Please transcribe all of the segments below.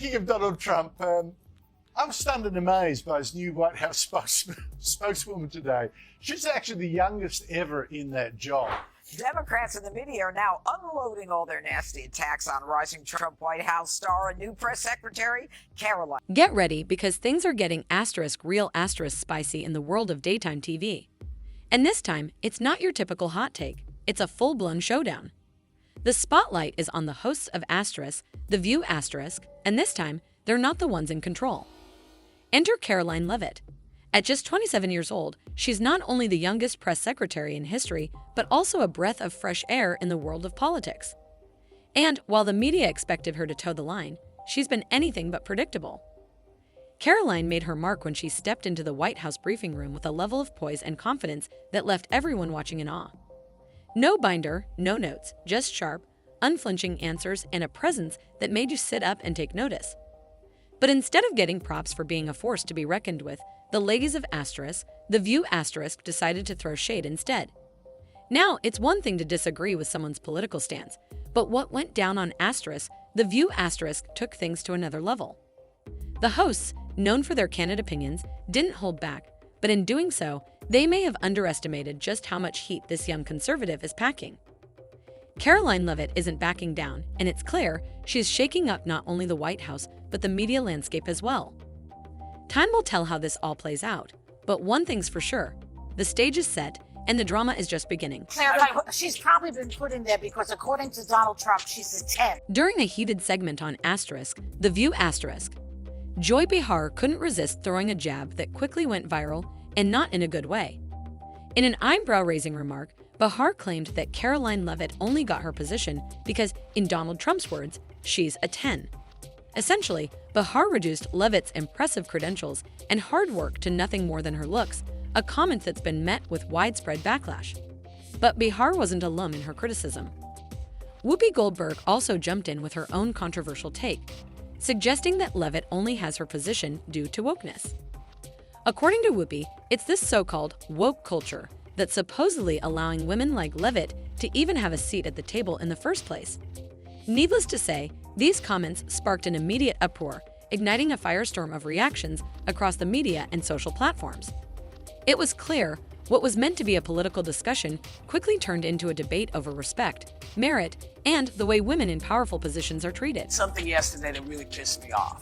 Speaking of Donald Trump, I'm stunned and amazed by his new White House spokeswoman today. She's actually the youngest ever in that job. Democrats and the media are now unloading all their nasty attacks on rising Trump White House star and new press secretary, Karoline. Get ready, because things are getting real spicy in the world of daytime TV. And this time, it's not your typical hot take. It's a full-blown showdown. The spotlight is on the hosts of The View and this time, they're not the ones in control. Enter Karoline Leavitt. At just 27 years old, she's not only the youngest press secretary in history, but also a breath of fresh air in the world of politics. And while the media expected her to toe the line, she's been anything but predictable. Karoline made her mark when she stepped into the White House briefing room with a level of poise and confidence that left everyone watching in awe. No binder, no notes, just sharp, unflinching answers and a presence that made you sit up and take notice. But instead of getting props for being a force to be reckoned with, the ladies of The View decided to throw shade instead. Now, it's one thing to disagree with someone's political stance, but what went down on The View took things to another level. The hosts, known for their candid opinions, didn't hold back, but in doing so, they may have underestimated just how much heat this young conservative is packing. Karoline Leavitt isn't backing down, and it's clear she's shaking up not only the White House, but the media landscape as well. Time will tell how this all plays out, but one thing's for sure, the stage is set and the drama is just beginning. She's probably been put in there because according to Donald Trump, she's a 10. During a heated segment on The View Joy Behar couldn't resist throwing a jab that quickly went viral, and not in a good way. In an eyebrow-raising remark, Behar claimed that Karoline Leavitt only got her position because, in Donald Trump's words, she's a 10. Essentially, Behar reduced Leavitt's impressive credentials and hard work to nothing more than her looks, a comment that's been met with widespread backlash. But Behar wasn't alone in her criticism. Whoopi Goldberg also jumped in with her own controversial take, suggesting that Leavitt only has her position due to wokeness. According to Whoopi, it's this so-called woke culture that's supposedly allowing women like Leavitt to even have a seat at the table in the first place. Needless to say, these comments sparked an immediate uproar, igniting a firestorm of reactions across the media and social platforms. It was clear what was meant to be a political discussion quickly turned into a debate over respect, merit, and the way women in powerful positions are treated. Something yesterday that really pissed me off.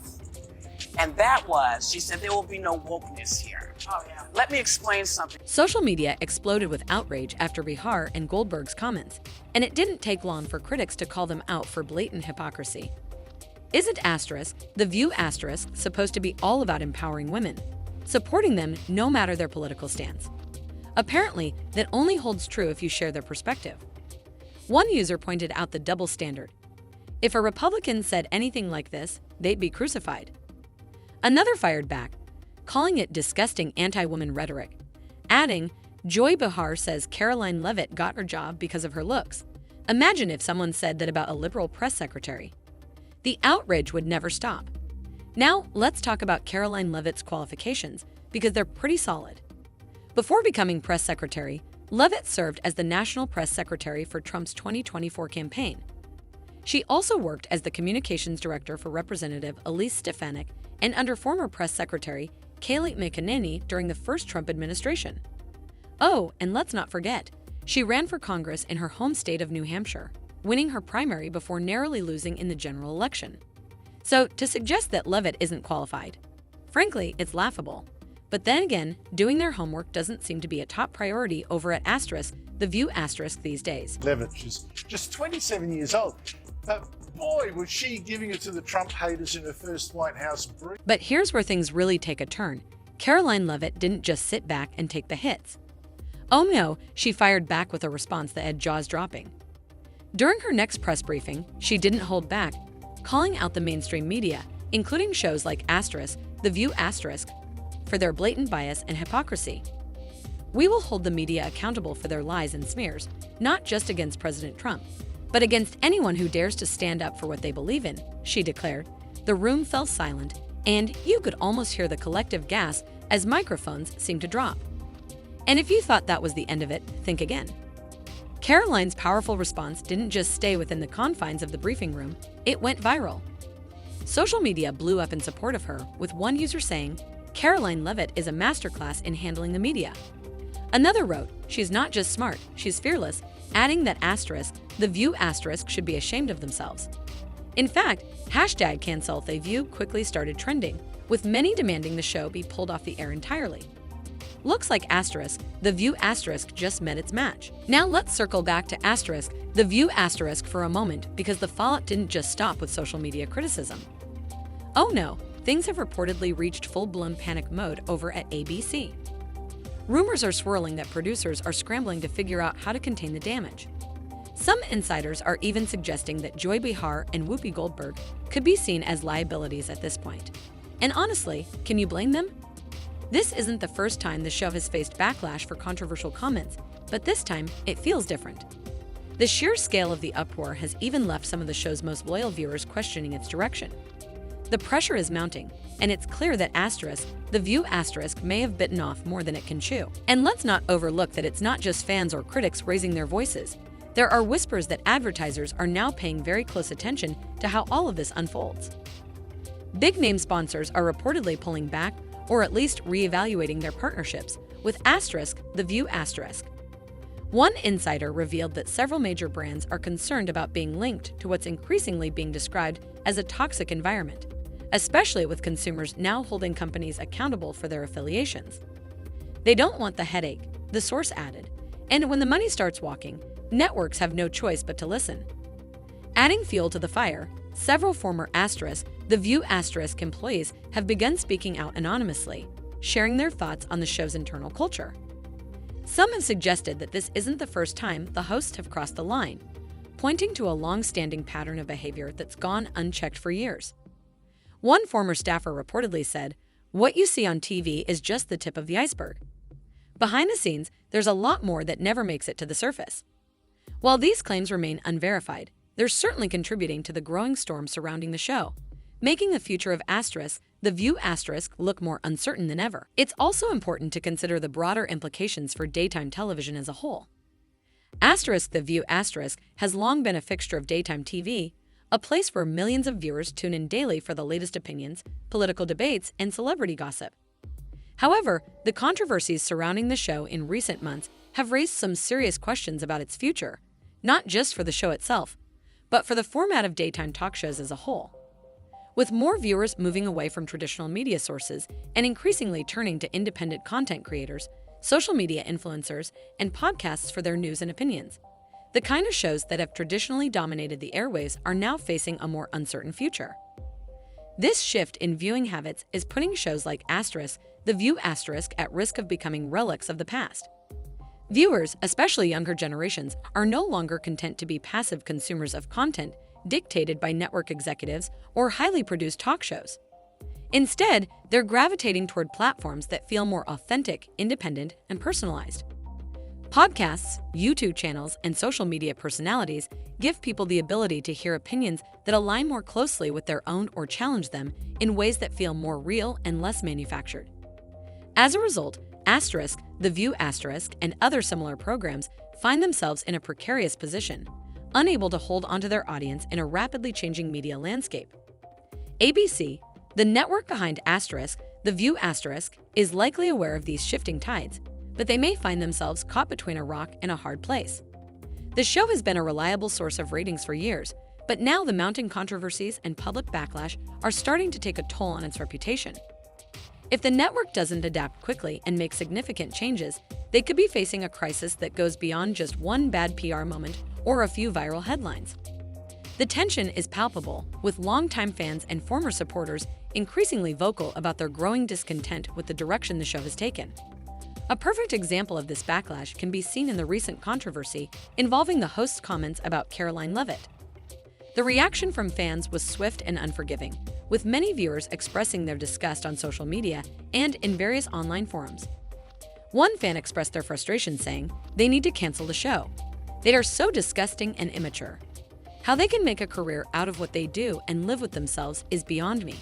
And that was, she said there will be no wokeness here. Oh, yeah. Let me explain something. Social media exploded with outrage after Behar and Goldberg's comments, and it didn't take long for critics to call them out for blatant hypocrisy. Isn't The View supposed to be all about empowering women, supporting them no matter their political stance? Apparently, that only holds true if you share their perspective. One user pointed out the double standard. If a Republican said anything like this, they'd be crucified. Another fired back, calling it disgusting anti-woman rhetoric, adding, Joy Behar says Karoline Leavitt got her job because of her looks. Imagine if someone said that about a liberal press secretary. The outrage would never stop. Now, let's talk about Karoline Leavitt's qualifications, because they're pretty solid. Before becoming press secretary, Leavitt served as the national press secretary for Trump's 2024 campaign. She also worked as the communications director for Representative Elise Stefanik and under former press secretary Kayleigh McEnany during the first Trump administration. Oh, and let's not forget, she ran for Congress in her home state of New Hampshire, winning her primary before narrowly losing in the general election. So, to suggest that Leavitt isn't qualified, frankly, it's laughable. But then again, doing their homework doesn't seem to be a top priority over at The View these days. Leavitt, she's just 27 years old. But boy, was she giving it to the Trump haters in her first White House brief. But here's where things really take a turn. Karoline Leavitt didn't just sit back and take the hits. Oh no, she fired back with a response that had jaws dropping. During her next press briefing, she didn't hold back, calling out the mainstream media, including shows like The View for their blatant bias and hypocrisy. We will hold the media accountable for their lies and smears, not just against President Trump, but against anyone who dares to stand up for what they believe in, she declared. The room fell silent, and you could almost hear the collective gasp as microphones seemed to drop. And if you thought that was the end of it, think again. Karoline's powerful response didn't just stay within the confines of the briefing room, it went viral. Social media blew up in support of her, with one user saying, "Karoline Leavitt is a masterclass in handling the media." Another wrote, "She's not just smart, she's fearless," adding that the View should be ashamed of themselves. In fact, #CancelTheView quickly started trending, with many demanding the show be pulled off the air entirely. Looks like the View just met its match. Now let's circle back to the View for a moment, because the fallout didn't just stop with social media criticism. Oh no, things have reportedly reached full-blown panic mode over at ABC. Rumors are swirling that producers are scrambling to figure out how to contain the damage. Some insiders are even suggesting that Joy Behar and Whoopi Goldberg could be seen as liabilities at this point. And honestly, can you blame them? This isn't the first time the show has faced backlash for controversial comments, but this time it feels different. The sheer scale of the uproar has even left some of the show's most loyal viewers questioning its direction. The pressure is mounting, and it's clear that the View may have bitten off more than it can chew. And let's not overlook that it's not just fans or critics raising their voices. There are whispers that advertisers are now paying very close attention to how all of this unfolds. Big-name sponsors are reportedly pulling back, or at least re-evaluating their partnerships with the View. One insider revealed that several major brands are concerned about being linked to what's increasingly being described as a toxic environment, especially with consumers now holding companies accountable for their affiliations. They don't want the headache, the source added, and when the money starts walking, networks have no choice but to listen. Adding fuel to the fire, several former the View employees have begun speaking out anonymously, sharing their thoughts on the show's internal culture. Some have suggested that this isn't the first time the hosts have crossed the line, pointing to a long-standing pattern of behavior that's gone unchecked for years. One former staffer reportedly said, "What you see on TV is just the tip of the iceberg. Behind the scenes, there's a lot more that never makes it to the surface." While these claims remain unverified, they're certainly contributing to the growing storm surrounding the show, making the future of the View look more uncertain than ever. It's also important to consider the broader implications for daytime television as a whole. The View has long been a fixture of daytime TV, a place where millions of viewers tune in daily for the latest opinions, political debates, and celebrity gossip. However, the controversies surrounding the show in recent months have raised some serious questions about its future, not just for the show itself, but for the format of daytime talk shows as a whole. With more viewers moving away from traditional media sources and increasingly turning to independent content creators, social media influencers, and podcasts for their news and opinions, the kind of shows that have traditionally dominated the airwaves are now facing a more uncertain future. This shift in viewing habits is putting shows like the View at risk of becoming relics of the past. Viewers, especially younger generations, are no longer content to be passive consumers of content dictated by network executives or highly produced talk shows. Instead, they're gravitating toward platforms that feel more authentic, independent, and personalized. Podcasts, YouTube channels, and social media personalities give people the ability to hear opinions that align more closely with their own or challenge them in ways that feel more real and less manufactured. As a result, the View and other similar programs find themselves in a precarious position, unable to hold onto their audience in a rapidly changing media landscape. ABC, the network behind the View is likely aware of these shifting tides, but they may find themselves caught between a rock and a hard place. The show has been a reliable source of ratings for years, but now the mounting controversies and public backlash are starting to take a toll on its reputation. If the network doesn't adapt quickly and make significant changes, they could be facing a crisis that goes beyond just one bad PR moment or a few viral headlines. The tension is palpable, with longtime fans and former supporters increasingly vocal about their growing discontent with the direction the show has taken. A perfect example of this backlash can be seen in the recent controversy involving the host's comments about Karoline Leavitt. The reaction from fans was swift and unforgiving, with many viewers expressing their disgust on social media and in various online forums. One fan expressed their frustration, saying, "They need to cancel the show. They are so disgusting and immature. How they can make a career out of what they do and live with themselves is beyond me."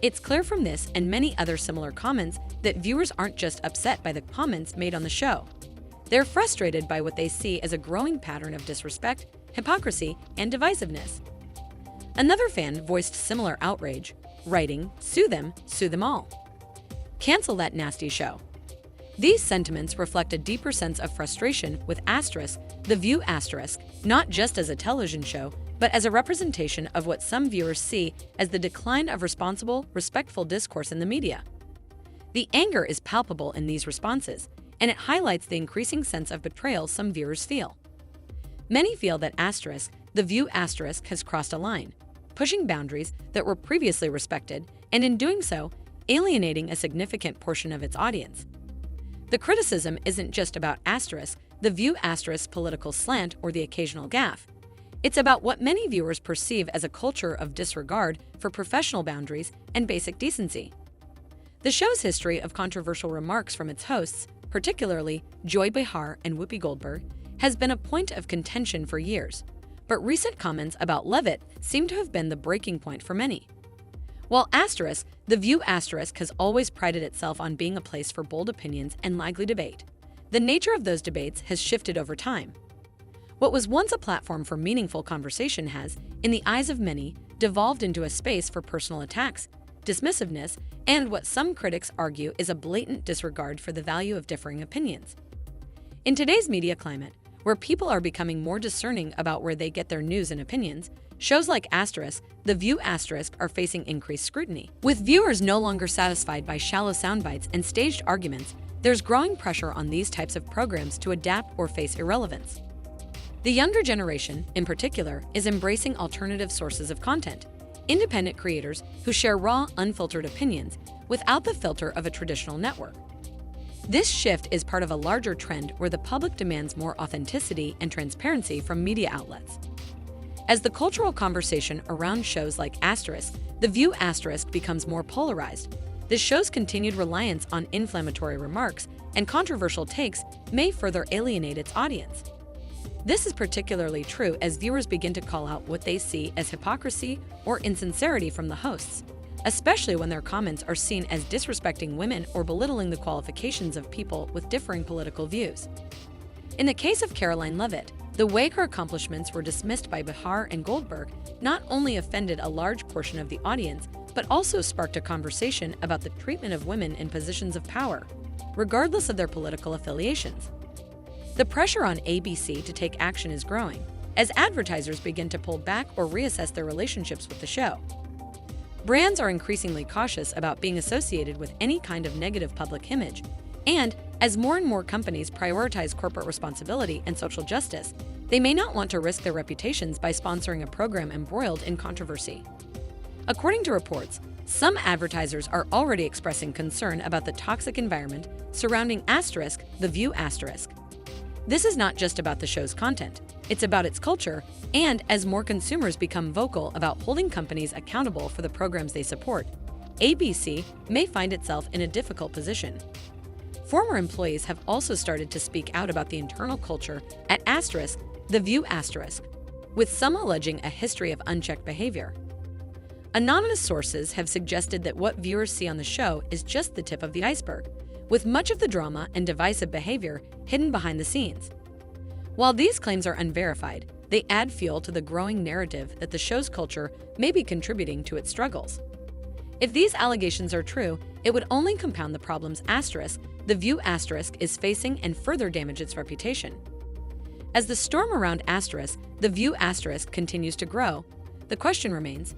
It's clear from this and many other similar comments that viewers aren't just upset by the comments made on the show. They're frustrated by what they see as a growing pattern of disrespect, hypocrisy, and divisiveness. Another fan voiced similar outrage, writing, "Sue them all. Cancel that nasty show." These sentiments reflect a deeper sense of frustration with The View not just as a television show, but as a representation of what some viewers see as the decline of responsible, respectful discourse in the media. The anger is palpable in these responses, and it highlights the increasing sense of betrayal some viewers feel. Many feel that The View has crossed a line, pushing boundaries that were previously respected, and in doing so, alienating a significant portion of its audience. The criticism isn't just about The View political slant or the occasional gaffe. It's about what many viewers perceive as a culture of disregard for professional boundaries and basic decency. The show's history of controversial remarks from its hosts, particularly Joy Behar and Whoopi Goldberg, has been a point of contention for years, but recent comments about Leavitt seem to have been the breaking point for many. While The View has always prided itself on being a place for bold opinions and lively debate, the nature of those debates has shifted over time. What was once a platform for meaningful conversation has, in the eyes of many, devolved into a space for personal attacks, dismissiveness, and what some critics argue is a blatant disregard for the value of differing opinions. In today's media climate, where people are becoming more discerning about where they get their news and opinions, shows like The View are facing increased scrutiny. With viewers no longer satisfied by shallow soundbites and staged arguments, there's growing pressure on these types of programs to adapt or face irrelevance. The younger generation, in particular, is embracing alternative sources of content, independent creators who share raw, unfiltered opinions without the filter of a traditional network. This shift is part of a larger trend where the public demands more authenticity and transparency from media outlets. As the cultural conversation around shows like The View becomes more polarized, the show's continued reliance on inflammatory remarks and controversial takes may further alienate its audience. This is particularly true as viewers begin to call out what they see as hypocrisy or insincerity from the hosts, especially when their comments are seen as disrespecting women or belittling the qualifications of people with differing political views. In the case of Karoline Leavitt, the way her accomplishments were dismissed by Behar and Goldberg not only offended a large portion of the audience, but also sparked a conversation about the treatment of women in positions of power, regardless of their political affiliations. The pressure on ABC to take action is growing, as advertisers begin to pull back or reassess their relationships with the show. Brands are increasingly cautious about being associated with any kind of negative public image, and as more and more companies prioritize corporate responsibility and social justice, they may not want to risk their reputations by sponsoring a program embroiled in controversy. According to reports, some advertisers are already expressing concern about the toxic environment surrounding The View This is not just about the show's content, it's about its culture, and as more consumers become vocal about holding companies accountable for the programs they support, ABC may find itself in a difficult position. Former employees have also started to speak out about the internal culture at The View with some alleging a history of unchecked behavior. Anonymous sources have suggested that what viewers see on the show is just the tip of the iceberg, with much of the drama and divisive behavior hidden behind the scenes. While these claims are unverified, they add fuel to the growing narrative that the show's culture may be contributing to its struggles. If these allegations are true, it would only compound the problems The View is facing and further damage its reputation. As the storm around The View continues to grow, the question remains,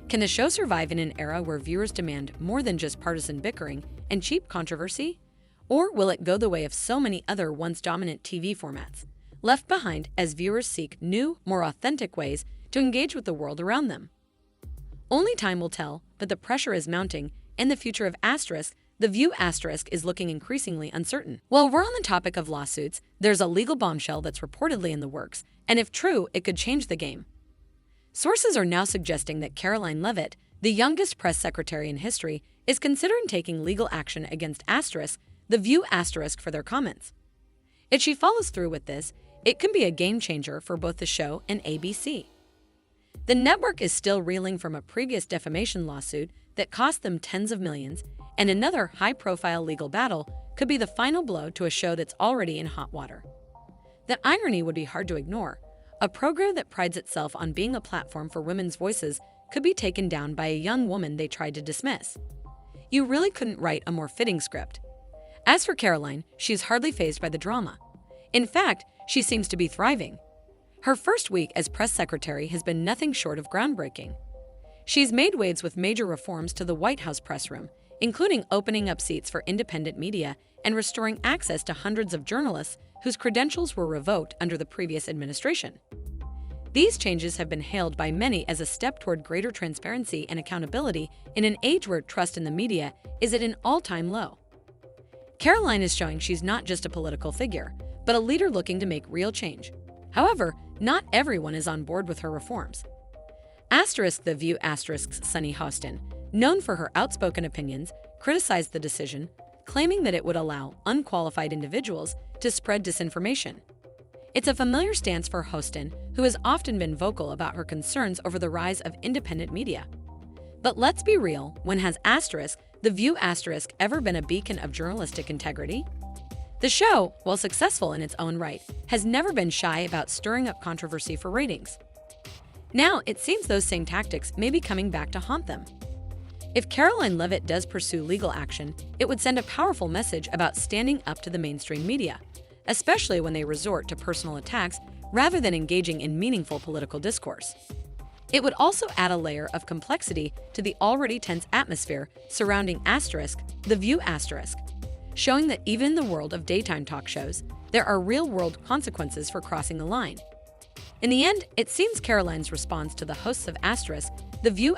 can the show survive in an era where viewers demand more than just partisan bickering and cheap controversy? Or will it go the way of so many other once dominant TV formats, left behind as viewers seek new, more authentic ways to engage with the world around them? Only time will tell, but the pressure is mounting, and the future of The View is looking increasingly uncertain. While we're on the topic of lawsuits, there's a legal bombshell that's reportedly in the works, and if true, it could change the game. Sources are now suggesting that Karoline Leavitt, the youngest press secretary in history, is considering taking legal action against The View for their comments. If she follows through with this, it can be a game changer for both the show and ABC. The network is still reeling from a previous defamation lawsuit that cost them tens of millions, and another high-profile legal battle could be the final blow to a show that's already in hot water. The irony would be hard to ignore. A program that prides itself on being a platform for women's voices could be taken down by a young woman they tried to dismiss. You really couldn't write a more fitting script. As for Karoline, she's hardly fazed by the drama. In fact, she seems to be thriving. Her first week as press secretary has been nothing short of groundbreaking. She's made waves with major reforms to the White House press room, including opening up seats for independent media and restoring access to hundreds of journalists whose credentials were revoked under the previous administration. These changes have been hailed by many as a step toward greater transparency and accountability in an age where trust in the media is at an all-time low. Karoline is showing she's not just a political figure, but a leader looking to make real change. However, not everyone is on board with her reforms. The View Sunny Hostin, known for her outspoken opinions, criticized the decision, claiming that it would allow unqualified individuals to spread disinformation. It's a familiar stance for Hostin, who has often been vocal about her concerns over the rise of independent media. But let's be real, when has The View ever been a beacon of journalistic integrity? The show, while successful in its own right, has never been shy about stirring up controversy for ratings. Now, it seems those same tactics may be coming back to haunt them. If Karoline Leavitt does pursue legal action, it would send a powerful message about standing up to the mainstream media, especially when they resort to personal attacks rather than engaging in meaningful political discourse. It would also add a layer of complexity to the already tense atmosphere surrounding The View showing that even in the world of daytime talk shows, there are real-world consequences for crossing the line. In the end, it seems Karoline's response to the hosts of The View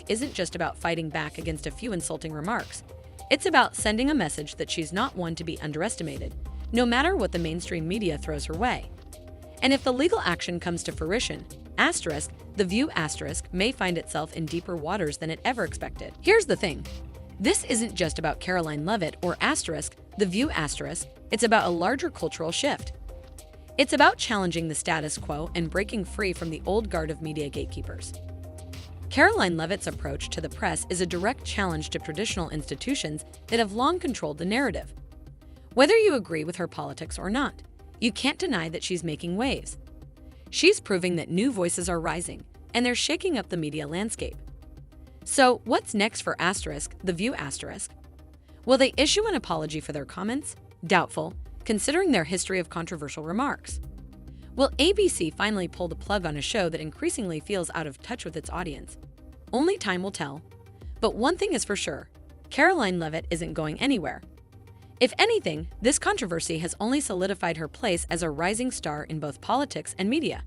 isn't just about fighting back against a few insulting remarks. It's about sending a message that she's not one to be underestimated, no matter what the mainstream media throws her way. And if the legal action comes to fruition, The View may find itself in deeper waters than it ever expected. Here's the thing. This isn't just about Karoline Leavitt or The View it's about a larger cultural shift. It's about challenging the status quo and breaking free from the old guard of media gatekeepers. Karoline Leavitt's approach to the press is a direct challenge to traditional institutions that have long controlled the narrative. Whether you agree with her politics or not, you can't deny that she's making waves. She's proving that new voices are rising, and they're shaking up the media landscape. So, what's next for The View Will they issue an apology for their comments? Doubtful, considering their history of controversial remarks. Will ABC finally pull the plug on a show that increasingly feels out of touch with its audience? Only time will tell. But one thing is for sure, Karoline Leavitt isn't going anywhere. If anything, this controversy has only solidified her place as a rising star in both politics and media.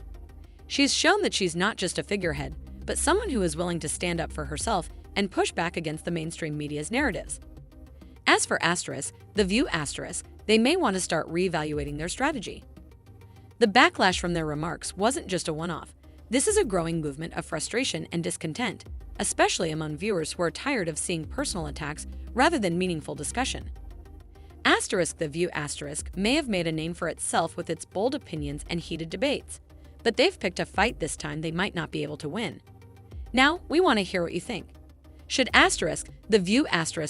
She's shown that she's not just a figurehead, but someone who is willing to stand up for herself and push back against the mainstream media's narratives. As for The View they may want to start reevaluating their strategy. The backlash from their remarks wasn't just a one-off. This is a growing movement of frustration and discontent, especially among viewers who are tired of seeing personal attacks rather than meaningful discussion. The View may have made a name for itself with its bold opinions and heated debates, but they've picked a fight this time they might not be able to win. Now, we want to hear what you think. Should The View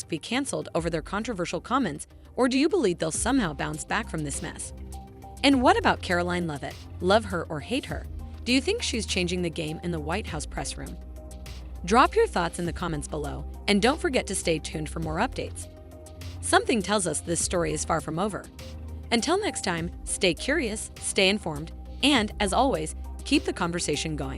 be canceled over their controversial comments, or do you believe they'll somehow bounce back from this mess? And what about Karoline Leavitt? Love her or hate her? Do you think she's changing the game in the White House press room? Drop your thoughts in the comments below, and don't forget to stay tuned for more updates. Something tells us this story is far from over. Until next time, stay curious, stay informed, and, as always, keep the conversation going.